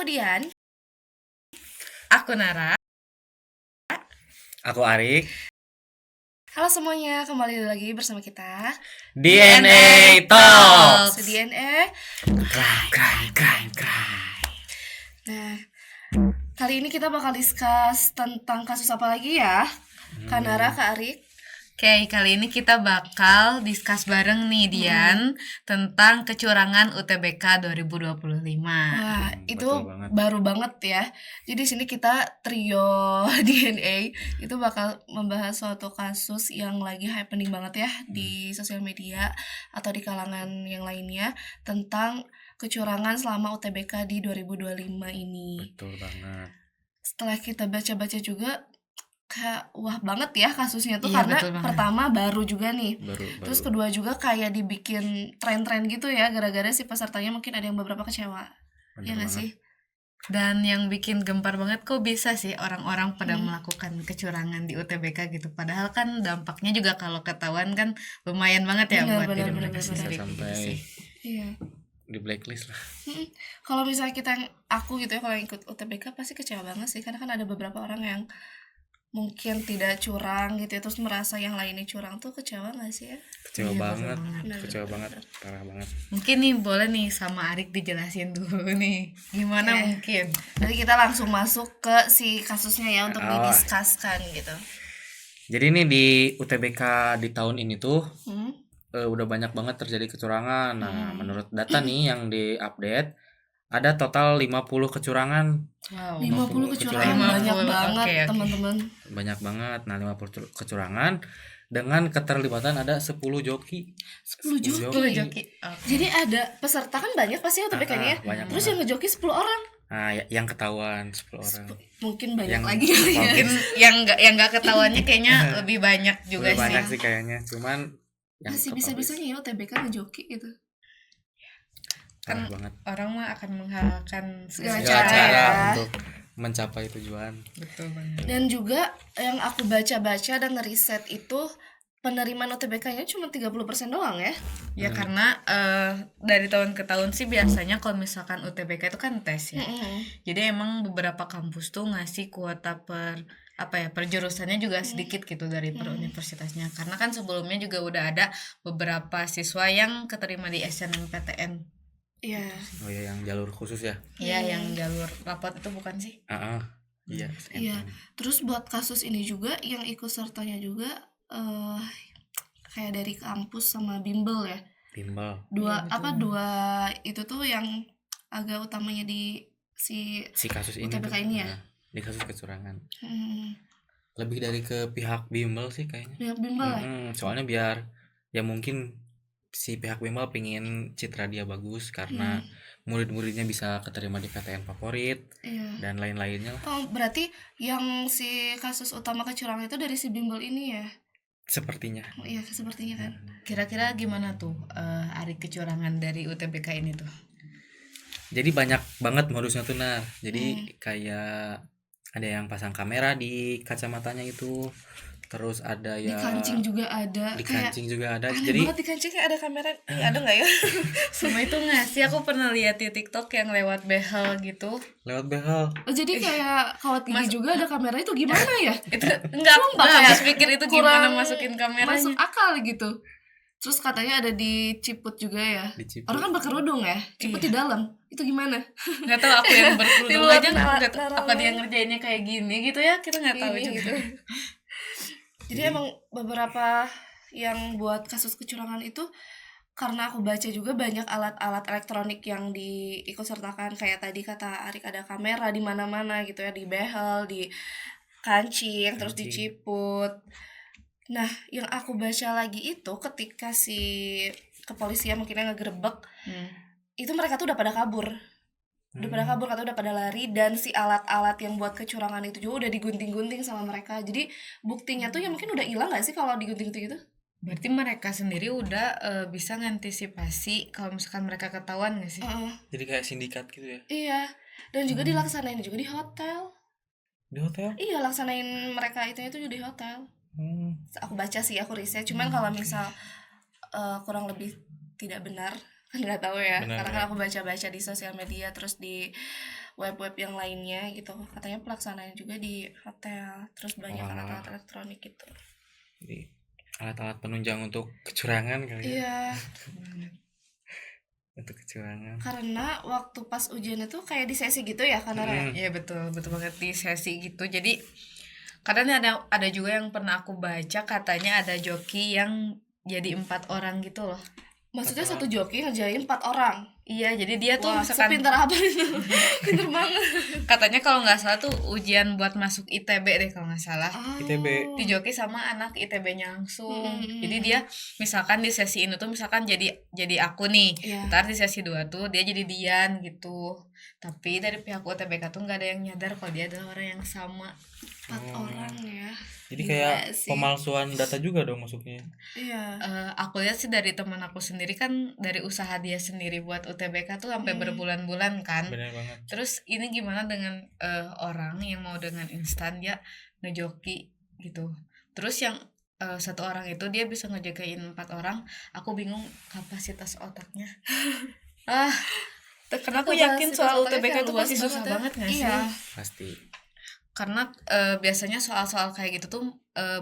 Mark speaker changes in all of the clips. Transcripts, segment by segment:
Speaker 1: Aku Dian.
Speaker 2: Aku Nara.
Speaker 3: Aku Arik.
Speaker 1: Halo semuanya, kembali lagi bersama kita
Speaker 3: DNA Talks.
Speaker 1: DNA.
Speaker 3: Cry.
Speaker 1: Nah, kali ini kita bakal discuss tentang kasus apa lagi ya? Kak Nara, Kak Arik.
Speaker 2: Oke, kali ini kita bakal discuss bareng nih Dian tentang kecurangan UTBK 2025.
Speaker 1: Wah, itu
Speaker 3: betul banget.
Speaker 1: baru banget ya. Jadi sini kita trio DNA itu bakal membahas suatu kasus yang lagi happening banget ya di sosial media atau di kalangan yang lainnya tentang kecurangan selama UTBK di 2025 ini.
Speaker 3: Betul banget.
Speaker 1: Setelah kita baca-baca juga kayak wah banget ya kasusnya tuh,
Speaker 2: Iya,
Speaker 1: karena
Speaker 2: betul banget.
Speaker 1: pertama baru juga nih.
Speaker 3: Baru.
Speaker 1: Terus kedua juga kayak dibikin tren-tren gitu ya, gara-gara si pesertanya mungkin ada yang beberapa kecewa.
Speaker 3: Bener
Speaker 1: Iya nggak
Speaker 3: banget.
Speaker 1: sih?
Speaker 2: Dan yang bikin gempar banget kok bisa sih orang-orang pada melakukan kecurangan di UTBK gitu. Padahal kan dampaknya juga kalau ketahuan kan lumayan banget ya buat diri mereka
Speaker 3: Bisa
Speaker 2: sendiri.
Speaker 3: sampai
Speaker 1: Iya.
Speaker 3: di blacklist lah.
Speaker 1: Kalau misalnya aku gitu ya, kalau yang ikut UTBK pasti kecewa banget sih, karena kan ada beberapa orang yang mungkin tidak curang gitu ya, terus merasa yang lainnya curang tuh kecewa nggak sih ya?
Speaker 3: Kecewa
Speaker 2: Iya,
Speaker 3: banget.
Speaker 1: Bener,
Speaker 3: Kecewa
Speaker 1: bener,
Speaker 3: banget.
Speaker 1: bener.
Speaker 3: Parah banget.
Speaker 2: Mungkin nih boleh nih sama Arik dijelasin dulu nih. Gimana
Speaker 1: Oke.
Speaker 2: mungkin?
Speaker 1: Nanti kita langsung masuk ke si kasusnya ya untuk
Speaker 3: Oh.
Speaker 1: didiskuskan gitu.
Speaker 3: Jadi ini di UTBK di tahun ini tuh
Speaker 1: Hmm?
Speaker 3: udah banyak banget terjadi kecurangan. Nah, menurut data nih yang diupdate ada total 50 kecurangan.
Speaker 2: Wow.
Speaker 1: 50 kecurangan
Speaker 3: 50.
Speaker 1: banyak banget
Speaker 2: Oke.
Speaker 1: teman-teman.
Speaker 3: Banyak banget. Nah, 50 kecurangan dengan keterlibatan ada 10 joki.
Speaker 1: 10 joki.
Speaker 2: 10 joki. Oke.
Speaker 1: Jadi ada peserta kan banyak pasti UTBK-nya ya.
Speaker 3: banyak
Speaker 1: Terus
Speaker 3: banget.
Speaker 1: yang ngejoki 10 orang.
Speaker 3: Nah, yang ketahuan 10 orang.
Speaker 1: Mungkin banyak
Speaker 3: Yang-
Speaker 1: lagi kali ya.
Speaker 2: Mungkin yang nggak ketahuannya kayaknya lebih banyak juga
Speaker 3: Udah
Speaker 2: sih.
Speaker 3: banyak sih kayaknya. Cuman yang
Speaker 1: Masih bisa-bisanya ya UTBK ngejoki gitu.
Speaker 3: parah
Speaker 2: Kan
Speaker 3: banget.
Speaker 2: orang mah akan menghalalkan
Speaker 1: Segala
Speaker 2: segala
Speaker 1: cara
Speaker 2: cara.
Speaker 1: ya.
Speaker 3: untuk mencapai tujuan.
Speaker 2: Betul banget.
Speaker 1: Dan juga yang aku baca-baca dan ngeriset itu penerimaan UTBK-nya cuma 30% doang ya.
Speaker 2: Ya karena dari tahun ke tahun sih biasanya kalau misalkan UTBK itu kan tes ya. Jadi emang beberapa kampus tuh ngasih kuota per jurusannya juga sedikit gitu dari per universitasnya. Karena kan sebelumnya juga udah ada beberapa siswa yang keterima di SNMPTN.
Speaker 1: Iya.
Speaker 3: Oh ya, yang jalur khusus ya.
Speaker 2: Iya, yang jalur rapot itu bukan sih?
Speaker 3: Iya.
Speaker 1: Iya. Terus buat kasus ini juga yang ikut sertanya juga kayak dari kampus sama bimbel ya.
Speaker 3: Bimbel.
Speaker 1: Dua
Speaker 2: Iya, betul.
Speaker 1: dua itu tuh yang agak utamanya di si
Speaker 3: Si kasus ini
Speaker 1: UTBK
Speaker 3: tuh,
Speaker 1: ini ya?
Speaker 3: di kasus kecurangan.
Speaker 1: hmm,
Speaker 3: Lebih dari ke pihak bimbel sih kayaknya.
Speaker 1: pihak bimbel ya.
Speaker 3: Soalnya biar ya mungkin si pihak bimbel pingin citra dia bagus karena murid-muridnya bisa keterima di PTN favorit
Speaker 1: Iya.
Speaker 3: dan lain-lainnya lah.
Speaker 1: Oh, berarti yang si kasus utama kecurangan itu dari si bimbel ini ya?
Speaker 3: Sepertinya.
Speaker 1: Oh, iya, sepertinya kan.
Speaker 2: Kira-kira gimana tuh hari kecurangan dari UTBK ini tuh?
Speaker 3: Jadi banyak banget modusnya tuh Nar. Jadi kayak ada yang pasang kamera di kacamatanya itu. Terus ada
Speaker 1: Di
Speaker 3: ya
Speaker 1: kancing juga ada.
Speaker 3: di
Speaker 1: Kayak
Speaker 3: kancing juga ada.
Speaker 1: aneh
Speaker 3: Jadi
Speaker 1: banget di kancing kayak ada kamera. Ada nggak ya?
Speaker 2: Sama itu nggak sih, aku pernah lihat di TikTok yang lewat behel gitu.
Speaker 3: lewat behel.
Speaker 1: Oh, jadi kayak kawat gigi juga ada kamera itu gimana ya?
Speaker 2: Itu enggak
Speaker 1: Sumpah,
Speaker 2: kayak
Speaker 1: kayak
Speaker 2: habis pikir itu
Speaker 1: kurang
Speaker 2: gimana masukin kameranya.
Speaker 1: Masuk akal gitu. Terus katanya ada di Ciput juga ya.
Speaker 3: Di Ciput.
Speaker 1: Orang kan berkerudung ya. Ciput di dalam. Itu gimana?
Speaker 2: Nggak tahu aku yang berkerudung
Speaker 1: Di luar
Speaker 2: aja nggak tahu
Speaker 1: Nara-
Speaker 2: apa dia ngerjainnya kayak gini gitu ya, kita nggak tahu
Speaker 1: Ini
Speaker 2: juga.
Speaker 1: gitu. Jadi emang beberapa yang buat kasus kecurangan itu karena aku baca juga banyak alat-alat elektronik yang diikut sertakan, kayak tadi kata Arik ada kamera di mana-mana gitu ya, di behel, di kancing, terus di Ciput. Nah, yang aku baca lagi itu ketika si kepolisian mungkin ngegerebek, itu mereka tuh udah pada kabur. Udah pada kabur, kata udah pada lari, dan si alat-alat yang buat kecurangan itu juga udah digunting-gunting sama mereka. Jadi buktinya tuh ya mungkin udah hilang gak sih kalau digunting-gunting itu?
Speaker 2: Berarti mereka sendiri udah bisa ngantisipasi kalau misalkan mereka ketahuan nggak sih?
Speaker 3: Jadi kayak sindikat gitu ya.
Speaker 1: Iya. Dan juga dilaksanain juga di hotel.
Speaker 3: Di hotel?
Speaker 1: Iya, laksanain mereka itu juga di hotel. Aku baca sih, aku riset. Cuman kalau misal kurang lebih tidak benar, kan nggak tahu ya.
Speaker 3: Benar,
Speaker 1: karena kan aku baca-baca di sosial media terus di web-web yang lainnya gitu. Katanya pelaksanaan juga di hotel, terus banyak
Speaker 3: Wah.
Speaker 1: alat-alat elektronik gitu.
Speaker 3: Jadi alat-alat penunjang untuk kecurangan kali ya.
Speaker 1: Iya,
Speaker 3: Untuk kecurangan.
Speaker 1: karena waktu pas ujian itu kayak di sesi gitu ya kan Nara?
Speaker 2: Iya betul banget di sesi gitu. Jadi kadang ada juga yang pernah aku baca katanya ada joki yang jadi 4 orang gitu loh.
Speaker 1: Maksudnya satu joki ngerjain 4 orang.
Speaker 2: Iya, jadi dia tuh
Speaker 1: Wah,
Speaker 2: misalkan
Speaker 1: sepintar apa itu? Pintar banget.
Speaker 2: katanya kalau nggak salah tuh ujian buat masuk ITB deh kalau nggak salah.
Speaker 3: ITB.
Speaker 2: Dijoki sama anak ITB-nya langsung.
Speaker 1: Mm-mm.
Speaker 2: Jadi dia misalkan di sesi ini tuh misalkan jadi aku nih.
Speaker 1: Iya.
Speaker 2: Ntar di sesi 2 tuh dia jadi Dian gitu. Tapi dari pihak UTBK tuh nggak ada yang nyadar kalau dia adalah orang yang sama.
Speaker 1: 4 orang ya.
Speaker 3: Jadi
Speaker 1: Gila
Speaker 3: kayak
Speaker 1: sih.
Speaker 3: pemalsuan data juga dong masuknya.
Speaker 1: Iya.
Speaker 2: Aku lihat sih dari teman aku sendiri kan dari usaha dia sendiri buat UTBK tuh sampai berbulan-bulan kan.
Speaker 3: Benar banget.
Speaker 2: Terus ini gimana dengan orang yang mau dengan instan dia ngejoki gitu. Terus yang satu orang itu dia bisa ngejagain 4 orang. Aku bingung kapasitas otaknya. Karena aku yakin
Speaker 1: Kapasitas
Speaker 2: soal
Speaker 1: otaknya
Speaker 2: UTBK
Speaker 1: kayak
Speaker 2: itu
Speaker 1: luas
Speaker 2: pasti susah
Speaker 1: ya.
Speaker 2: banget gak sih?
Speaker 1: Iya.
Speaker 3: Pasti.
Speaker 2: Karena biasanya soal-soal kayak gitu tuh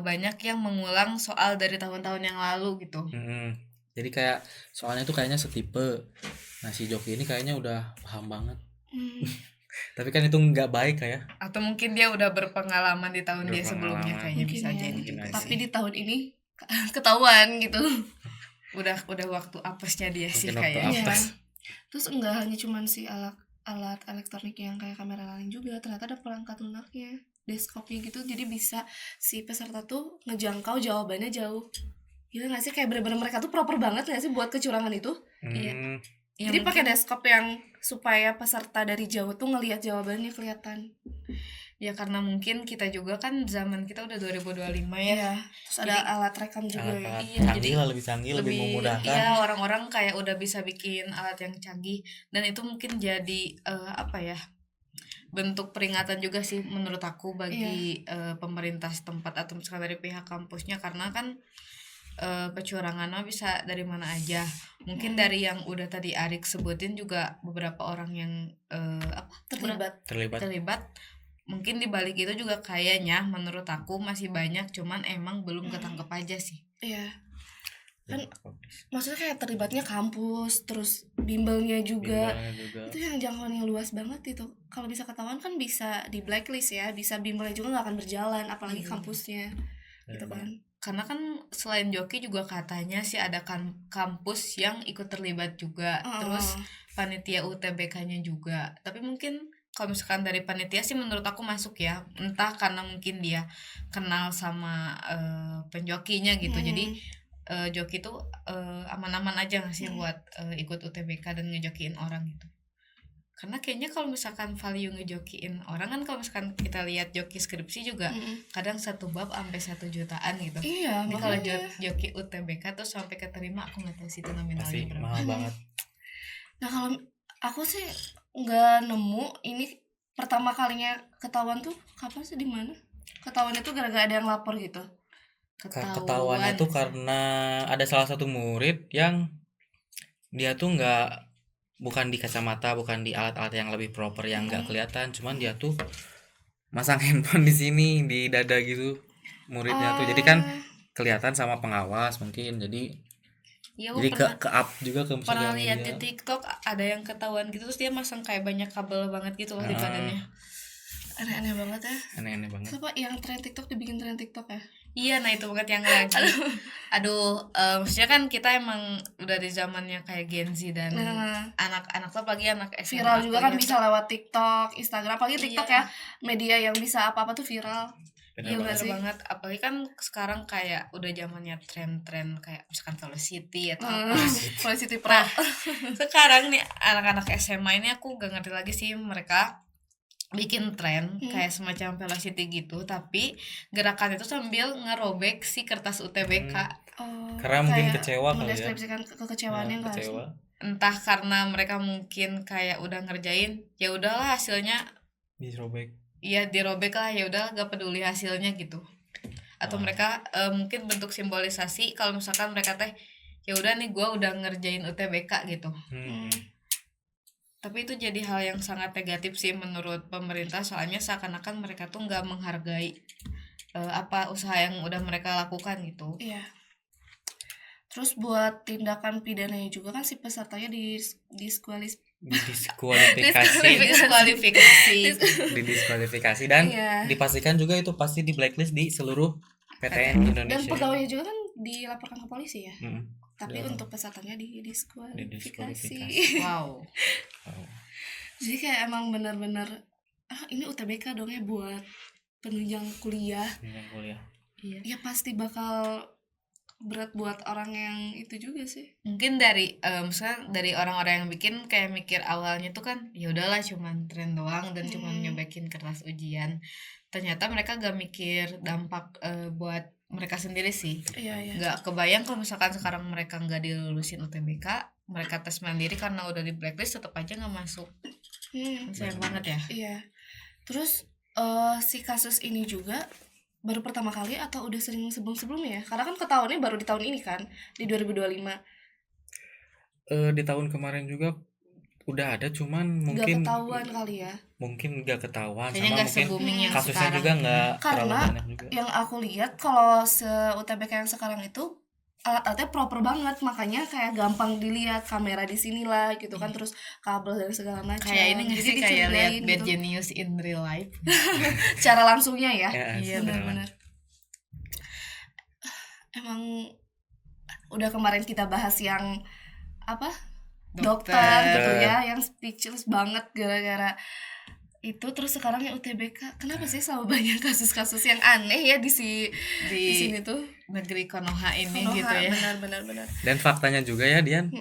Speaker 2: banyak yang mengulang soal dari tahun-tahun yang lalu gitu.
Speaker 3: Jadi kayak soalnya tuh kayaknya setipe. Nah si joki ini kayaknya udah paham banget. Tapi kan itu nggak baik kayak.
Speaker 2: Atau mungkin dia udah berpengalaman di tahun dia sebelumnya
Speaker 3: Berpengalaman.
Speaker 2: kayaknya
Speaker 1: Mungkin
Speaker 2: bisa
Speaker 1: ya.
Speaker 2: jadi
Speaker 3: Mungkin
Speaker 2: juga
Speaker 3: aja.
Speaker 1: Tapi
Speaker 2: sih.
Speaker 1: di tahun ini ketahuan gitu.
Speaker 2: Udah waktu apesnya dia sih
Speaker 3: Mungkin waktu
Speaker 2: kayaknya.
Speaker 3: apes.
Speaker 1: Terus enggak hanya cuman si alat elektronik yang kayak kamera lain juga, ternyata ada perangkat lunaknya, desktopnya gitu, jadi bisa si peserta tuh ngejangkau jawabannya jauh. Gila gak sih, kayak bener-bener mereka tuh proper banget gak sih buat kecurangan itu.
Speaker 2: Iya. Ya,
Speaker 1: Jadi pakai
Speaker 2: mungkin-
Speaker 1: desktop yang supaya peserta dari jauh tuh ngelihat jawabannya kelihatan.
Speaker 2: ya karena mungkin kita juga kan zaman kita udah 2025 ya.
Speaker 1: Iya. Terus ada alat rekam juga ya.
Speaker 3: Alat-alat
Speaker 2: Iya,
Speaker 3: canggih
Speaker 2: jadi
Speaker 3: lah, lebih canggih, lebih memudahkan.
Speaker 2: Iya, orang-orang kayak udah bisa bikin alat yang canggih dan itu mungkin jadi apa ya? Bentuk peringatan juga sih menurut aku bagi pemerintah setempat atau misalkan dari pihak kampusnya, karena kan kecurangan mah bisa dari mana aja. Mungkin dari yang udah tadi Arik sebutin juga beberapa orang yang terlibat. Mungkin di balik itu juga kayaknya menurut aku masih banyak, cuman emang belum ketangkep aja sih.
Speaker 1: Iya. Kan maksudnya kayak terlibatnya kampus, terus bimbelnya juga.
Speaker 3: Bimbelnya juga.
Speaker 1: Itu yang jangkauannya luas banget itu. Kalau bisa ketahuan kan bisa di blacklist ya, bisa bimbelnya juga nggak akan berjalan, apalagi kampusnya gitu kan.
Speaker 2: Karena kan selain joki juga katanya sih ada kampus yang ikut terlibat juga. Terus panitia UTBK-nya juga. Tapi mungkin kalau misalkan dari panitia sih menurut aku masuk ya, entah karena mungkin dia kenal sama penjokinya gitu. Jadi joki tuh aman-aman aja gak sih buat ikut UTBK dan ngejokiin orang gitu. Karena kayaknya kalau misalkan value ngejokiin orang kan, kalau misalkan kita lihat joki skripsi juga kadang 1 bab sampai 1 jutaan gitu.
Speaker 1: Iya,
Speaker 2: Jadi kalau
Speaker 1: makanya.
Speaker 2: joki UTBK tuh sampai keterima aku nggak tahu sih itu nominalnya
Speaker 3: Pasti
Speaker 2: berapa.
Speaker 3: mahal banget.
Speaker 1: Nah kalau aku sih nggak nemu ini pertama kalinya ketahuan tuh kapan sih, di mana ketahuannya tuh gara-gara ada yang lapor gitu.
Speaker 3: Ketahuannya tuh karena ada salah satu murid yang dia tuh bukan di kacamata, bukan di alat-alat yang lebih proper yang nggak kelihatan, cuman dia tuh masang handphone di sini di dada gitu muridnya tuh, jadi kan kelihatan sama pengawas mungkin, jadi
Speaker 2: ya,
Speaker 3: jadi ke up juga ke
Speaker 2: pernah
Speaker 3: sosial
Speaker 2: lihat di
Speaker 3: media.
Speaker 2: TikTok ada yang ketahuan gitu terus dia masang kayak banyak kabel banget gitu loh di badannya.
Speaker 1: Aneh-aneh banget ya.
Speaker 3: Aneh-aneh banget.
Speaker 1: Coba yang tren TikTok dibikin tren TikTok ya.
Speaker 2: Iya, nah itu banget yang lagi. Aduh, maksudnya kan kita emang udah di zamannya kayak Gen Z dan anak-anak tuh, apalagi anak SMA.
Speaker 1: Viral juga kan bisa lewat TikTok, Instagram, apalagi TikTok ya, media yang bisa apa-apa tuh viral.
Speaker 2: Iya bener banget, apalagi kan sekarang kayak udah zamannya tren-tren kayak misalkan Velocity atau apa.
Speaker 1: Velocity Pro.
Speaker 2: Sekarang nih anak-anak SMA ini aku gak ngerti lagi sih, mereka bikin tren kayak semacam Velocity gitu, tapi gerakan itu sambil ngerobek si kertas UTBK.
Speaker 3: Karena mungkin kecewa kali ya.
Speaker 1: Mendeskripsikan kekecewaannya kan.
Speaker 3: Kecewa.
Speaker 2: Entah karena mereka mungkin kayak udah ngerjain, ya udahlah hasilnya
Speaker 3: Dirobek.
Speaker 2: iya dirobek lah, ya udah gak peduli hasilnya gitu. Atau mereka mungkin bentuk simbolisasi kalau misalkan mereka teh ya udah nih gue udah ngerjain UTBK gitu. Tapi itu jadi hal yang sangat negatif sih menurut pemerintah, soalnya seakan-akan mereka tuh nggak menghargai apa usaha yang udah mereka lakukan gitu.
Speaker 1: Iya. Terus buat tindakan pidananya juga kan si pesertanya
Speaker 3: didiskualifikasi dan
Speaker 1: Iya.
Speaker 3: dipastikan juga itu pasti di blacklist di seluruh PTN Indonesia.
Speaker 1: Dan pegawainya juga kan dilaporkan ke polisi ya.
Speaker 3: Mm.
Speaker 1: Tapi
Speaker 3: Ya.
Speaker 1: untuk pesertanya didiskualifikasi.
Speaker 2: Wow.
Speaker 1: Jadi kayak emang benar-benar ini UTBK dong ya buat penunjang kuliah.
Speaker 2: Iya.
Speaker 1: Ya pasti bakal berat buat orang yang itu juga sih.
Speaker 2: Mungkin dari misalnya dari orang-orang yang bikin kayak mikir awalnya tuh kan ya udahlah cuman tren doang dan cuman nyobekin kertas ujian. Ternyata mereka gak mikir dampak buat mereka sendiri sih.
Speaker 1: Iya.
Speaker 2: Gak kebayang kalau misalkan sekarang mereka gak dilulusin UTBK, mereka tes mandiri karena udah di blacklist tetap aja gak masuk. Sayang banget ya.
Speaker 1: Iya. Terus si kasus ini juga baru pertama kali atau udah sering sebelum-sebelumnya ya? Karena kan ketahuannya baru di tahun ini kan, di 2025.
Speaker 3: Di tahun kemarin juga udah ada, cuman mungkin
Speaker 1: gak ketahuan kali ya.
Speaker 3: Mungkin gak ketahuan
Speaker 2: kayaknya
Speaker 3: sama
Speaker 2: gak
Speaker 3: mungkin
Speaker 2: se-booming yang
Speaker 3: kasusnya
Speaker 2: sekarang.
Speaker 3: juga gak terlalu
Speaker 1: Karena
Speaker 3: banyak juga.
Speaker 1: yang aku lihat kalau se-UTBK yang sekarang itu alat-alatnya proper banget, makanya kayak gampang dilihat kamera di sinilah gitu kan, terus kabel dan segala macam.
Speaker 2: Kayak ini nggak sih kayak lihat Bad
Speaker 1: gitu.
Speaker 2: Genius in real life.
Speaker 1: Secara langsungnya ya.
Speaker 2: Iya
Speaker 1: benar-benar. Emang udah kemarin kita bahas yang apa? Dokter gitu ya, yang speechless banget gara-gara itu. Terus sekarang yang UTBK, kenapa sih selalu banyak kasus-kasus yang aneh ya di sini tuh,
Speaker 2: negeri Konoha ini
Speaker 1: Konoha,
Speaker 2: gitu ya.
Speaker 1: benar.
Speaker 3: Dan faktanya juga ya Dian,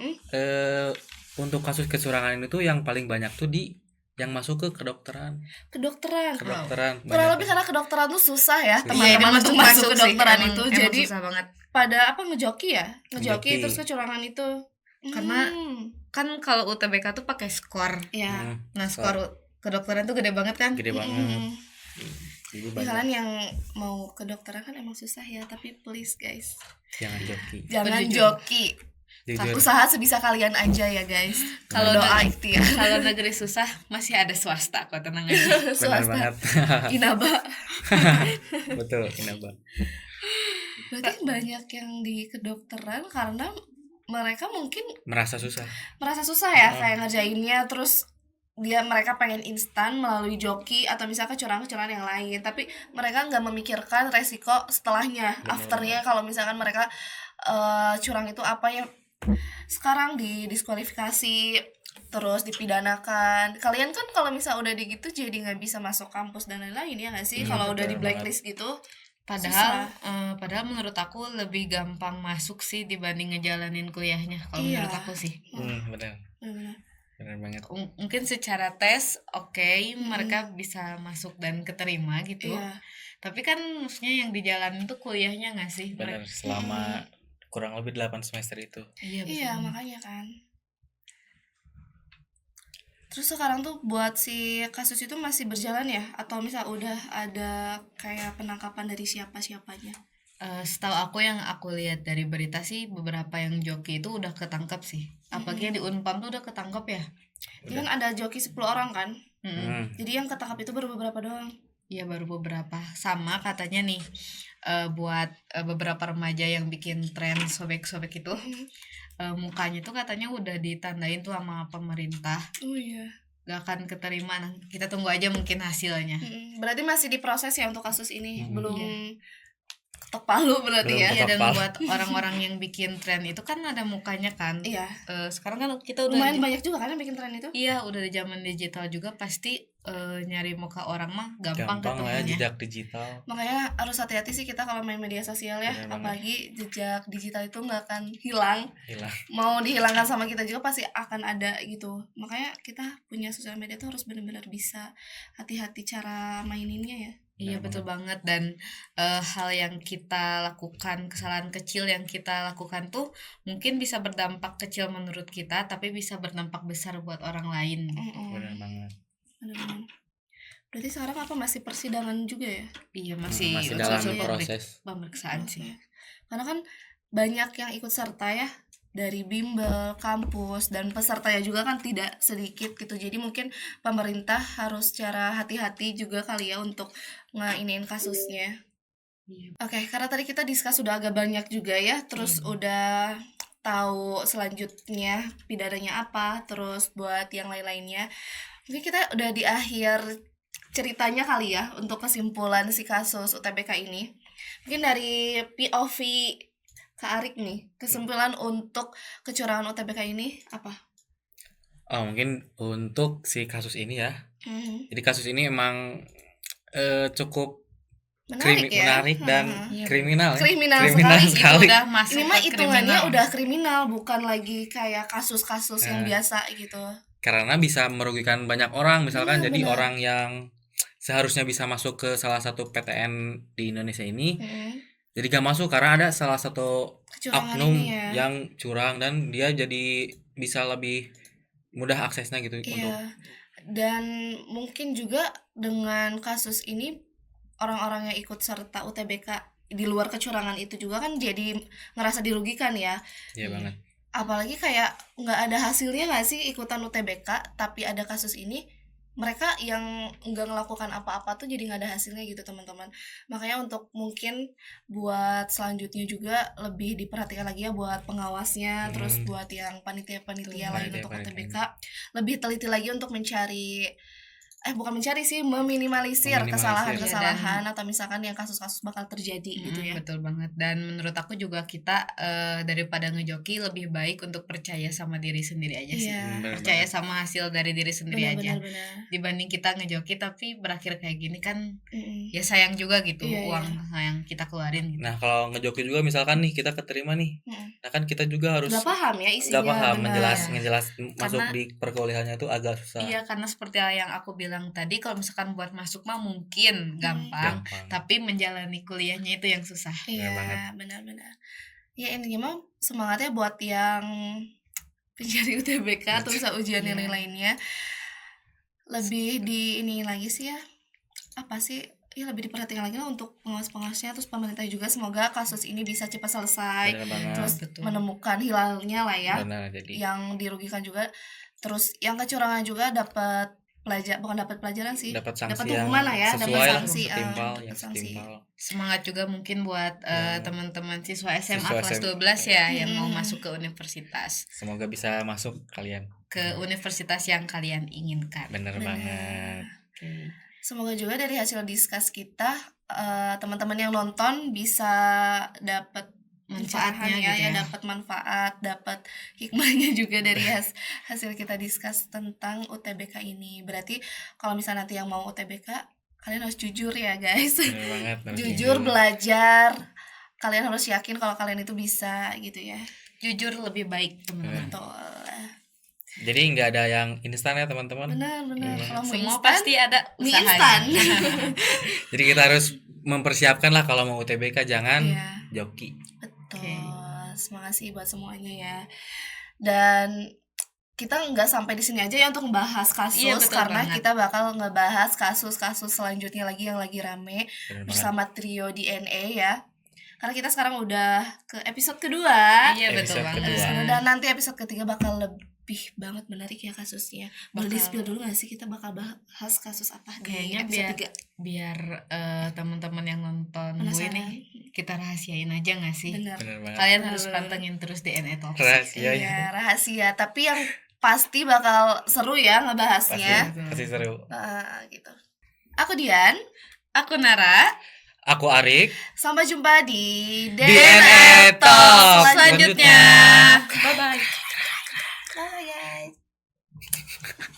Speaker 3: untuk kasus kecurangan itu yang paling banyak tuh yang masuk ke kedokteran.
Speaker 1: Kurang lebih karena kedokteran tuh susah ya teman-teman untuk
Speaker 2: sih,
Speaker 1: masuk kedokteran itu.
Speaker 2: Emang
Speaker 1: Jadi
Speaker 2: susah banget.
Speaker 1: pada ngejoki terus kecurangan itu.
Speaker 2: Karena kan kalau UTBK tuh pakai skor.
Speaker 1: Ya.
Speaker 2: Nah, skor kedokteran tuh gede banget kan?
Speaker 3: Gede banget. Jadi
Speaker 1: ya, kalian yang mau kedokteran kan emang susah ya, tapi please guys, jangan joki. Usaha sebisa kalian aja ya guys. Kalau doa ikhtiar.
Speaker 2: Kalau negeri susah masih ada swasta kok, tenang aja.
Speaker 3: Swasta.
Speaker 1: Inaba.
Speaker 3: Betul, Inaba.
Speaker 1: Berarti banyak yang di kedokteran karena mereka mungkin
Speaker 3: merasa susah
Speaker 1: ya kayak ngerjainnya, terus mereka pengen instan melalui joki atau misalnya kecurangan yang lain, tapi mereka nggak memikirkan resiko setelahnya. Afternya kalau misalkan mereka curang itu apa yang sekarang didiskualifikasi terus dipidanakan. Kalian kan kalau misal udah gitu jadi nggak bisa masuk kampus dan lain-lain ya nggak sih, kalau udah di blacklist gitu.
Speaker 2: Padahal menurut aku lebih gampang masuk sih dibanding ngejalanin kuliahnya kalau menurut aku sih.
Speaker 3: Benar banget.
Speaker 2: Mungkin secara tes mereka bisa masuk dan keterima gitu. Tapi kan maksudnya yang dijalanin tuh kuliahnya nggak sih?
Speaker 3: Benar, selama kurang lebih 8 semester itu.
Speaker 1: Iya makanya kan. Terus sekarang tuh buat si kasus itu masih berjalan ya? Atau misal udah ada kayak penangkapan dari siapa-siapanya?
Speaker 2: Setahu aku yang aku lihat dari berita sih beberapa yang joki itu udah ketangkap sih. Apalagi yang di Unpam tuh udah ketangkap ya.
Speaker 1: Dia kan ada joki 10 orang kan? Jadi yang ketangkap itu baru beberapa doang.
Speaker 2: Iya baru beberapa. Sama katanya nih buat beberapa remaja yang bikin tren sobek-sobek itu, mukanya tuh katanya udah ditandain tuh sama pemerintah.
Speaker 1: Oh iya.
Speaker 2: Gak akan keterima. Nah, kita tunggu aja mungkin hasilnya.
Speaker 1: Berarti masih diproses ya untuk kasus ini, belum ketok palu berarti ya.
Speaker 2: Iya, dan buat orang-orang yang bikin tren itu kan ada mukanya kan.
Speaker 1: Iya.
Speaker 2: Sekarang kan kita udah
Speaker 1: lumayan banyak juga kan yang bikin tren itu.
Speaker 2: Iya, udah di zaman digital juga pasti nyari muka orang mah gampang
Speaker 3: lah ya, jejak digital.
Speaker 1: Makanya harus hati-hati sih kita kalau main media sosial ya. Apalagi jejak digital itu nggak akan hilang. Mau dihilangkan sama kita juga pasti akan ada gitu. Makanya kita punya sosial media tuh harus benar-benar bisa hati-hati cara maininnya ya.
Speaker 2: Iya betul banget. Dan hal yang kita lakukan, kesalahan kecil yang kita lakukan tuh mungkin bisa berdampak kecil menurut kita, tapi bisa berdampak besar buat orang lain.
Speaker 3: Benar banget.
Speaker 1: Benar-benar. Berarti sekarang apa masih persidangan juga ya?
Speaker 2: Iya masih
Speaker 3: dalam proses
Speaker 2: pemeriksaan sih.
Speaker 1: Karena kan banyak yang ikut serta ya dari bimbel, kampus, dan pesertanya juga kan tidak sedikit gitu. Jadi mungkin pemerintah harus secara hati-hati juga kali ya untuk ngeiniin kasusnya. Oke, karena tadi kita discuss sudah agak banyak juga ya, terus udah tahu selanjutnya pidananya apa, terus buat yang lain-lainnya. Mungkin kita udah di akhir ceritanya kali ya untuk kesimpulan si kasus UTBK ini. Mungkin dari POV Kak Arik nih, kesimpulan untuk kecurangan UTBK ini apa?
Speaker 3: Oh, mungkin untuk si kasus ini ya.
Speaker 1: Mhm.
Speaker 3: Jadi kasus ini emang cukup
Speaker 1: Menarik ya.
Speaker 3: menarik dan
Speaker 2: Iya,
Speaker 3: kriminal ya.
Speaker 1: Kriminal
Speaker 3: Kriminal
Speaker 1: sekali.
Speaker 3: sekali.
Speaker 2: Itu udah masuk
Speaker 1: Ini mah
Speaker 2: ke
Speaker 1: hitungannya
Speaker 2: kriminal.
Speaker 1: udah kriminal, bukan lagi kayak kasus-kasus yang
Speaker 3: Nah.
Speaker 1: biasa gitu.
Speaker 3: Karena bisa merugikan banyak orang, misalkan
Speaker 1: Benar,
Speaker 3: jadi
Speaker 1: benar.
Speaker 3: orang yang seharusnya bisa masuk ke salah satu PTN di Indonesia ini jadi gak masuk karena ada salah satu
Speaker 1: Kecurangan
Speaker 3: oknum
Speaker 1: ini ya.
Speaker 3: yang curang dan dia jadi bisa lebih mudah aksesnya gitu untuk
Speaker 1: Iya. Dan mungkin juga dengan kasus ini orang-orang yang ikut serta UTBK di luar kecurangan itu juga kan jadi ngerasa dirugikan ya.
Speaker 3: ya banget.
Speaker 1: Apalagi kayak nggak ada hasilnya nggak sih ikutan UTBK tapi ada kasus ini, mereka yang nggak melakukan apa-apa tuh jadi nggak ada hasilnya gitu teman-teman. Makanya untuk mungkin buat selanjutnya juga lebih diperhatikan lagi ya buat pengawasnya, terus buat yang panitia-panitia lain untuk
Speaker 3: Panitia-panitia.
Speaker 1: UTBK lebih teliti lagi untuk mencari bukan mencari sih, meminimalisir kesalahan-kesalahan atau misalkan yang kasus-kasus bakal terjadi gitu ya.
Speaker 2: Betul banget. Dan menurut aku juga kita daripada ngejoki lebih baik untuk percaya sama diri sendiri aja sih.
Speaker 1: Iya.
Speaker 2: Percaya sama hasil dari diri sendiri aja.
Speaker 1: Benar-benar.
Speaker 2: Dibanding kita ngejoki tapi berakhir kayak gini kan
Speaker 1: Mm-mm.
Speaker 2: ya sayang juga gitu
Speaker 1: Iya,
Speaker 2: uang yang kita keluarin gitu.
Speaker 3: Nah, kalau ngejoki juga misalkan nih kita keterima nih. Nah, kan kita juga harus
Speaker 1: Gak paham ya isinya.
Speaker 3: nggak paham
Speaker 1: benar.
Speaker 3: ngejelas masuk
Speaker 2: Karena-
Speaker 3: di perkuliahannya tuh agak susah.
Speaker 2: Iya, karena seperti yang aku bilang tadi, kalau misalkan buat masuk mah mungkin gampang,
Speaker 3: Gampang.
Speaker 2: tapi menjalani kuliahnya itu yang susah.
Speaker 1: Iya, benar-benar. Ya intinya mah semangatnya buat yang pencari UTBK atau bisa ujian yang lainnya lebih di ini lagi sih ya, apa sih ya, lebih diperhatikan lagi lah untuk pengawas-pengawasnya, terus pemerintah juga semoga kasus ini bisa cepat selesai.
Speaker 3: Benar banget.
Speaker 1: Terus
Speaker 2: Betul.
Speaker 1: menemukan hilalnya lah ya,
Speaker 3: Benar, jadi
Speaker 1: yang dirugikan juga, terus yang kecurangan juga dapat pelajaran sih,
Speaker 3: dapat sanksi
Speaker 1: dapat
Speaker 3: yang
Speaker 1: hukuman lah ya, dapat
Speaker 3: sesuai lah,
Speaker 1: sanksi,
Speaker 3: setimpal
Speaker 1: dapat
Speaker 3: yang
Speaker 1: sanksi.
Speaker 3: setimpal.
Speaker 2: Semangat juga mungkin buat teman-teman siswa SMA
Speaker 3: Siswa
Speaker 2: kelas
Speaker 3: SMA.
Speaker 2: 12 ya yang mau masuk ke universitas,
Speaker 3: Semoga bisa masuk kalian.
Speaker 2: ke universitas yang kalian inginkan.
Speaker 3: Bener banget.
Speaker 2: Oke.
Speaker 1: Semoga juga dari hasil discuss kita teman-teman yang nonton bisa dapat
Speaker 2: Manfaatnya
Speaker 1: manfaatnya
Speaker 2: gitu ya.
Speaker 1: dapat manfaat, dapat hikmahnya juga dari hasil kita discuss tentang UTBK ini. Berarti kalau misalnya nanti yang mau UTBK, kalian harus jujur ya guys.
Speaker 3: Bener banget. harus
Speaker 1: Jujur, belajar. Kalian harus yakin kalau kalian itu bisa gitu ya.
Speaker 2: Jujur lebih baik, teman-teman.
Speaker 1: Betul.
Speaker 3: Jadi nggak ada yang instan ya teman-teman.
Speaker 1: Benar. Kalau mau
Speaker 2: Semua
Speaker 1: instan,
Speaker 2: pasti ada
Speaker 1: mie
Speaker 2: usahanya.
Speaker 1: instan.
Speaker 3: Jadi kita harus mempersiapkan lah kalau mau UTBK, jangan
Speaker 1: Iya.
Speaker 3: joki.
Speaker 1: Betul. Semangat sih buat semuanya ya. Dan kita nggak sampai di sini aja ya untuk membahas kasus,
Speaker 2: Iya, betul
Speaker 1: karena
Speaker 2: banget.
Speaker 1: kita bakal ngebahas kasus-kasus selanjutnya lagi yang lagi rame
Speaker 3: Bener banget.
Speaker 1: bersama trio DNA ya. Karena kita sekarang udah ke episode kedua.
Speaker 2: Iya, betul
Speaker 3: Episode
Speaker 2: banget.
Speaker 3: kedua.
Speaker 1: Dan nanti episode ketiga bakal lebih banget menarik ya kasusnya. Boleh
Speaker 2: Bakal-
Speaker 1: di-spill dulu gak sih kita bakal bahas kasus apa di
Speaker 2: Kayaknya
Speaker 1: episode 3?
Speaker 2: biar teman-teman yang nonton gue
Speaker 1: Penasaran.
Speaker 2: nih kita rahasiain aja gak sih?
Speaker 1: Bener.
Speaker 3: Bener banget.
Speaker 2: Kalian harus
Speaker 1: Bener.
Speaker 2: pantengin terus DNA Talks.
Speaker 3: Rahasia ya.
Speaker 1: Iya, rahasia. Tapi yang pasti bakal seru ya ngebahasnya.
Speaker 3: Pasti seru.
Speaker 1: Gitu. Aku Dian.
Speaker 2: Aku Nara.
Speaker 3: Aku Arik.
Speaker 1: Sampai jumpa di
Speaker 3: DNA Talks
Speaker 2: selanjutnya.
Speaker 3: selanjutnya.
Speaker 2: Bye bye.
Speaker 1: Bye guys.